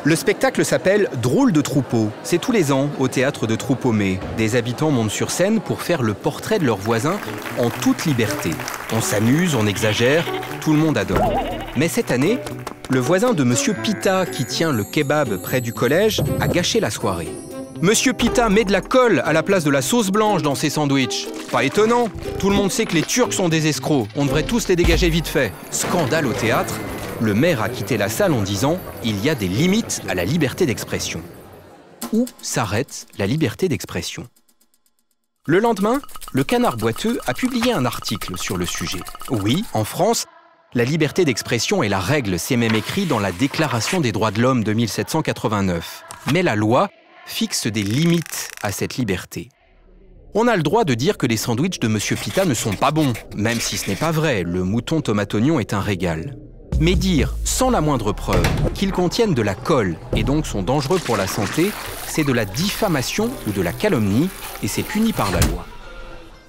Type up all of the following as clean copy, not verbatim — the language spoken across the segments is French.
Le spectacle s'appelle Drôle de troupeau. C'est tous les ans au théâtre de Troupeau-Mée. Des habitants montent sur scène pour faire le portrait de leurs voisins en toute liberté. On s'amuse, on exagère, tout le monde adore. Mais cette année, le voisin de Monsieur Pita, qui tient le kebab près du collège, a gâché la soirée. Monsieur Pita met de la colle à la place de la sauce blanche dans ses sandwichs. Pas étonnant, tout le monde sait que les Turcs sont des escrocs. On devrait tous les dégager vite fait. Scandale au théâtre. Le maire a quitté la salle en disant « Il y a des limites à la liberté d'expression ». Où s'arrête la liberté d'expression? Le lendemain, le Canard boiteux a publié un article sur le sujet. Oui, en France, la liberté d'expression est la règle, c'est même écrit dans la Déclaration des droits de l'homme de 1789. Mais la loi fixe des limites à cette liberté. On a le droit de dire que les sandwichs de Monsieur Pita ne sont pas bons, même si ce n'est pas vrai, le mouton tomate-oignon est un régal. Mais dire, sans la moindre preuve, qu'ils contiennent de la colle et donc sont dangereux pour la santé, c'est de la diffamation ou de la calomnie et c'est puni par la loi.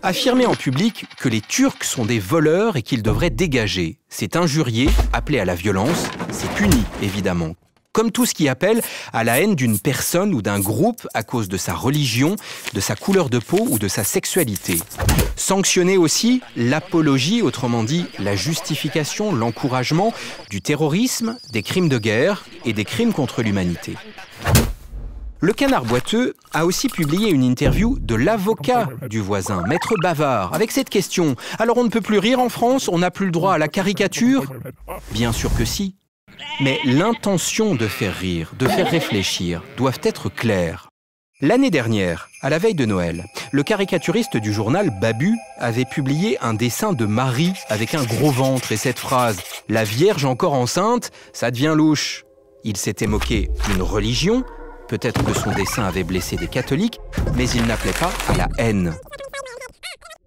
Affirmer en public que les Turcs sont des voleurs et qu'ils devraient dégager, c'est injurier, appeler à la violence, c'est puni évidemment. Comme tout ce qui appelle à la haine d'une personne ou d'un groupe à cause de sa religion, de sa couleur de peau ou de sa sexualité. Sanctionner aussi l'apologie, autrement dit la justification, l'encouragement du terrorisme, des crimes de guerre et des crimes contre l'humanité. Le Canard boiteux a aussi publié une interview de l'avocat du voisin, Maître Bavard, avec cette question. Alors on ne peut plus rire en France, on n'a plus le droit à la caricature? Bien sûr que si. Mais l'intention de faire rire, de faire réfléchir, doivent être claires. L'année dernière, à la veille de Noël, le caricaturiste du journal Babu avait publié un dessin de Marie avec un gros ventre et cette phrase « La Vierge encore enceinte, ça devient louche ». Il s'était moqué d'une religion, peut-être que son dessin avait blessé des catholiques, mais il n'appelait pas à la haine.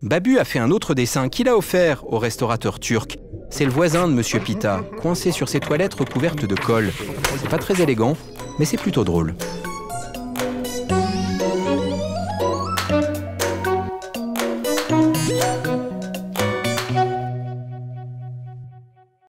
Babu a fait un autre dessin qu'il a offert au restaurateur turc. C'est le voisin de Monsieur Pita, coincé sur ses toilettes recouvertes de colle. C'est pas très élégant, mais c'est plutôt drôle.